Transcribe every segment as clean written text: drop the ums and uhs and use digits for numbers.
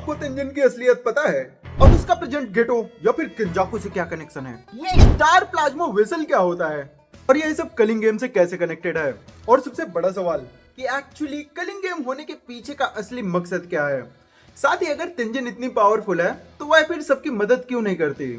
आपको तेंजन की असलियत पता है? और उसका प्रेजेंट गेटो या फिर किंजाकू से क्या कनेक्शन है? ये स्टार प्लाज्मा वेसल क्या होता है? और ये सब कलिंग गेम से कैसे कनेक्टेड है? और सबसे बड़ा सवाल कि एक्चुअली कलिंग गेम होने के पीछे का असली मकसद क्या है? साथ ही अगर तेंजन इतनी पावरफुल है तो वह फिर सबकी मदद क्यों नहीं करती?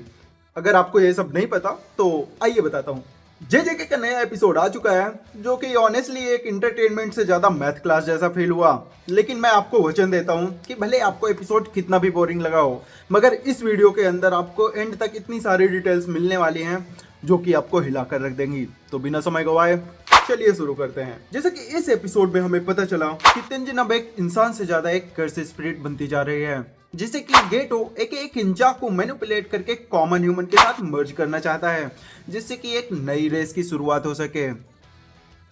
अगर आपको ये सब नहीं पता तो आइए बताता हूँ। जेजेके का नया एपिसोड आ चुका है जो कि ऑनेस्टली एक इंटरटेनमेंट से ज्यादा मैथ क्लास जैसा फील हुआ। लेकिन मैं आपको वचन देता हूँ कि भले आपको एपिसोड कितना भी बोरिंग लगा हो, मगर इस वीडियो के अंदर आपको एंड तक इतनी सारी डिटेल्स मिलने वाली हैं जो कि आपको हिला कर रख देंगी। तो बिना समय गवाए चलिए शुरू करते हैं। जैसे कि इस एपिसोड में हमें पता चला कि तेंजिन अब एक इंसान से ज्यादा एक कर्स स्पिरिट बनती जा रही है, जिसे कि गेटो एक किंजाकू मैनिपुलेट करके कॉमन ह्यूमन के साथ मर्ज करना चाहता है, जिससे कि एक नई रेस की शुरुआत हो सके।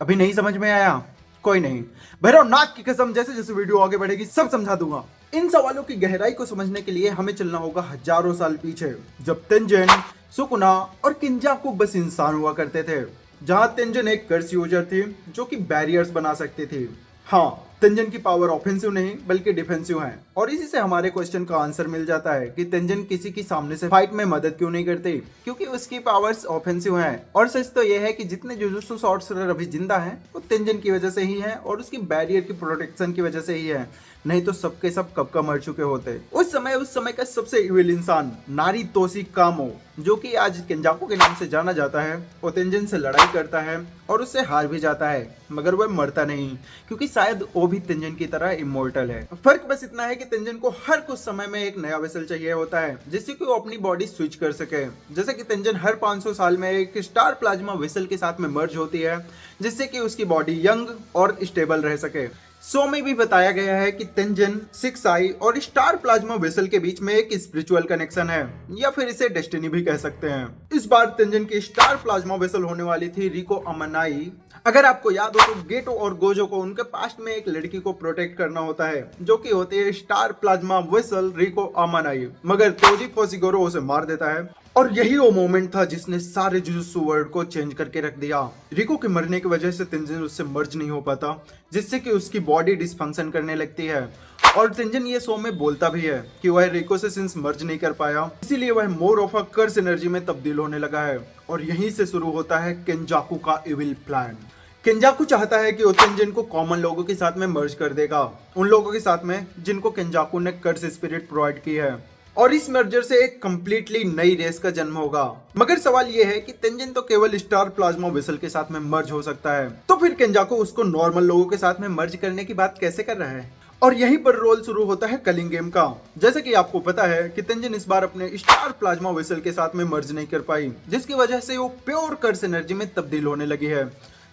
अभी नहीं समझ में आया? कोई नहीं, भैरव नाग की कसम जैसे जैसे वीडियो आगे बढ़ेगी सब समझा दूंगा। इन सवालों की गहराई को समझने के लिए हमें चलना होगा हजारों साल पीछे, जब तेंजन, सुकुना और किंजाकू बस इंसान हुआ करते थे। जहां तेंजन एक कर्स यूजर थी जो कि बैरियर्स बना सकती थी। हाँ, तेंजन की पावर ऑफेंसिव नहीं बल्कि डिफेंसिव है, और इसी से हमारे क्वेश्चन का आंसर मिल जाता है कि तेंजन किसी की सामने से फाइट में मदद क्यों नहीं करती, क्योंकि उसकी पावर्स ऑफेंसिव हैं। और सच तो यह है कि जितने जुजुत्सु सॉर्सरर अभी जिंदा हैं वो तेंजन की वजह से ही है और उसकी बैरियर की प्रोटेक्शन की वजह से ही है, नहीं तो सबके सब कब का मर चुके होते। उस समय का सबसे इविल इंसान नारीतोशी कामो, जो कि आज किंजाकू के नाम से जाना जाता है, वो तेंजन से लड़ाई करता है और उससे हार भी जाता है, मगर वह मरता नहीं, क्योंकि शायद वो भी तेंजन की तरह इमोर्टल है। फर्क बस इतना है कि तेंजन को हर कुछ समय में एक नया वेसल चाहिए होता है जिससे कि वो अपनी बॉडी स्विच कर सके। जैसे कि तेंजन हर 500 साल में एक स्टार प्लाज्मा वेसल के साथ में मर्ज होती है, जिससे कि उसकी बॉडी यंग और स्टेबल रह सके। शो में भी बताया गया है कि तेंजन, सिक्स आई और स्टार प्लाज्मा वेसल के बीच में एक स्पिरिचुअल कनेक्शन है, या फिर इसे डेस्टिनी भी कह सकते हैं। इस बार तेंजन की स्टार प्लाज्मा वेसल होने वाली थी रिको अमानाई। अगर आपको याद हो तो गेटो और गोजो को उनके पास्ट में एक लड़की को प्रोटेक्ट करना होता है जो कि होती है स्टार प्लाज्मा वेसल रिको अमानाई, मगर तोजी फोशिगोरो उसे मार देता है। और यही वो मोमेंट था जिसने सारे जुजुत्सु वर्ल्ड को चेंज करके रख दिया। रिको के मरने की वजह से तेंजन उससे मर्ज नहीं हो पाता, जिससे कि उसकी बॉडी डिसफंक्शन करने लगती है। और तेंजन ये शो में बोलता भी है कि वह रिको से सिंस मर्ज नहीं कर पाया, इसीलिए वह more of a curse energy में तब्दील होने लगा है। और यहीं से शुरू होता है किंजाकू का इविल प्लान। किंजाकू चाहता है कि वो तेंजन को कॉमन लोगों के साथ में मर्ज कर देगा, उन लोगों के साथ में जिनको किंजाकू ने कर्स स्पिरिट प्रोवाइड की है, और इस मर्जर से एक कंप्लीटली नई रेस का जन्म होगा। मगर सवाल यह है कि तेंजन तो केवल स्टार प्लाज्मा वेसल के साथ में मर्ज हो सकता है, तो फिर किंजाकू उसको नॉर्मल लोगों के साथ में मर्ज करने की बात कैसे कर रहा है? और यहीं पर रोल शुरू होता है कलिंग गेम का। जैसे कि आपको पता है कि तेंजन इस बार अपने स्टार प्लाज्मा वेसल के साथ में मर्ज नहीं कर पाई, जिसकी वजह से वो प्योर कर्स एनर्जी में तब्दील होने लगी है।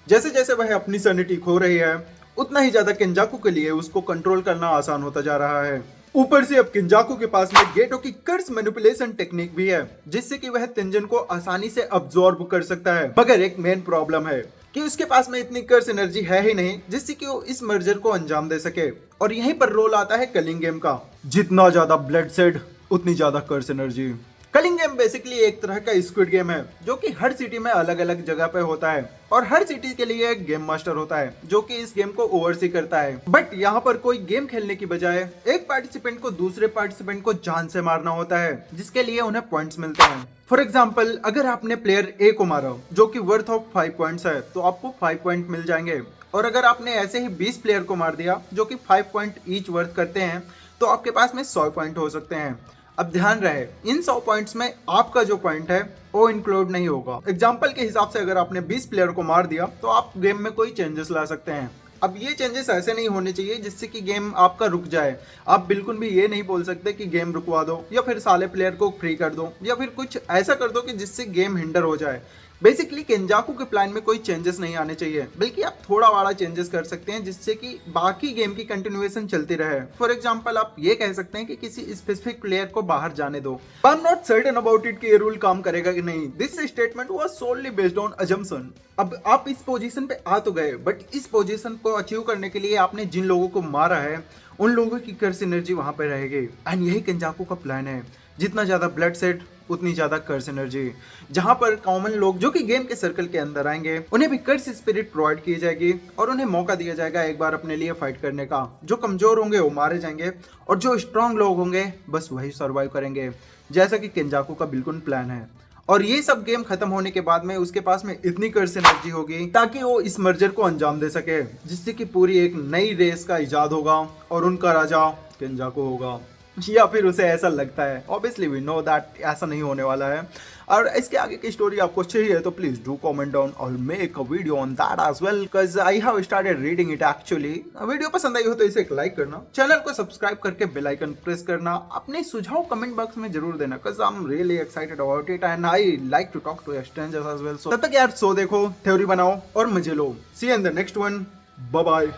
जैसे जैसे वह अपनी सैनिटी खो रही है, उतना ही ज्यादा किंजाकू के लिए उसको कंट्रोल करना आसान होता जा रहा है। ऊपर से अब किंजाकू के पास में गेटो की कर्स मैनिपुलेशन टेक्निक भी है, जिससे कि वह तेंजन को आसानी से अब्सॉर्ब कर सकता है। मगर एक मेन प्रॉब्लम है कि उसके पास में इतनी कर्स एनर्जी है ही नहीं जिससे कि वो इस मर्जर को अंजाम दे सके। और यहीं पर रोल आता है कलिंग गेम का। जितना ज्यादा ब्लड सेड उतनी ज्यादा कर्स एनर्जी। कलिंग गेम बेसिकली एक तरह का स्क्विड गेम है जो कि हर सिटी में अलग अलग जगह पे होता है, और हर सिटी के लिए एक गेम मास्टर होता है जो कि इस गेम को ओवरसी करता है। बट यहाँ पर कोई गेम खेलने की बजाय एक पार्टिसिपेंट को दूसरे पार्टिसिपेंट को जान से मारना होता है, जिसके लिए उन्हें पॉइंट्स मिलते हैं। फॉर एग्जाम्पल, अगर आपने प्लेयर ए को मारा जो कि वर्थ ऑफ 5 पॉइंट्स है, तो आपको 5 पॉइंट मिल जाएंगे। और अगर आपने ऐसे ही 20 प्लेयर को मार दिया जो कि 5 पॉइंट ईच वर्थ करते हैं, तो आपके पास में 100 पॉइंट हो सकते हैं। अब ध्यान रहे, इन 100 पॉइंट्स में आपका जो पॉइंट है वो इंक्लूड नहीं होगा। एग्जाम्पल के हिसाब से अगर आपने 20 प्लेयर को मार दिया तो आप गेम में कोई चेंजेस ला सकते हैं। अब ये चेंजेस ऐसे नहीं होने चाहिए जिससे कि गेम आपका रुक जाए। आप बिल्कुल भी ये नहीं बोल सकते कि गेम रुकवा दो, या फिर साले प्लेयर को फ्री कर दो, या फिर कुछ ऐसा कर दो कि जिससे गेम हिंडर हो जाए। बेसिकली किंजाकू के प्लान में कोई चेंजेस नहीं आने चाहिए, बल्कि आप थोड़ा बड़ा चेंजेस कर सकते हैं जिससे कि बाकी गेम की कंटिन्यूएशन चलती रहे। फॉर एग्जांपल, आप ये कह सकते हैं कि किसी स्पेसिफिक प्लेयर को बाहर जाने दो। I am not certain about it कि ये रूल काम करेगा कि नहीं। This statement was solely based on assumption. अब आप इस पोजीशन पे आ तो गए, बट इस पोजीशन को अचीव करने के लिए आपने जिन लोगों को मारा है उन लोगों की कर्स एनर्जी वहां पे रहेगी, एंड यही किंजाकू का प्लान है। जितना ज्यादा ब्लड सेट उतनी ज्यादा कर्स एनर्जी। जहां पर कॉमन लोग जो कि गेम के सर्कल के अंदर आएंगे उन्हें भी कर्स स्पिरिट प्रोवाइड की जाएगी और उन्हें मौका दिया जाएगा एक बार अपने लिए फाइट करने का। जो कमजोर होंगे वो मारे जाएंगे और जो स्ट्रांग लोग होंगे बस वही सर्वाइव करेंगे, जैसा कि केंजाकू का बिल्कुल प्लान है। और ये सब गेम खत्म होने के बाद में उसके पास में इतनी कर्स एनर्जी होगी ताकि वो इस मर्जर को अंजाम दे सके, जिससे कि पूरी एक नई रेस का इजाद होगा और उनका राजा केंजाकू होगा, या फिर उसे ऐसा लगता है। ऑब्वियसली वी नो दैट ऐसा नहीं होने वाला है। और इसके आगे की स्टोरी आपको चाहिए तो प्लीज डू कमेंट डाउन और make a video on that as well, because I have started reading it actually. Video पसंद आई हो तो इसे एक लाइक करना, चैनल को सब्सक्राइब करके बेल आइकन प्रेस करना, अपने सुझाव कमेंट बॉक्स में जरूर देना, because I am really excited about it and I like to talk to strangers as well. So तब तक यार सो देखो, थ्योरी बनाओ और मजे लो। See you in the next one, bye bye.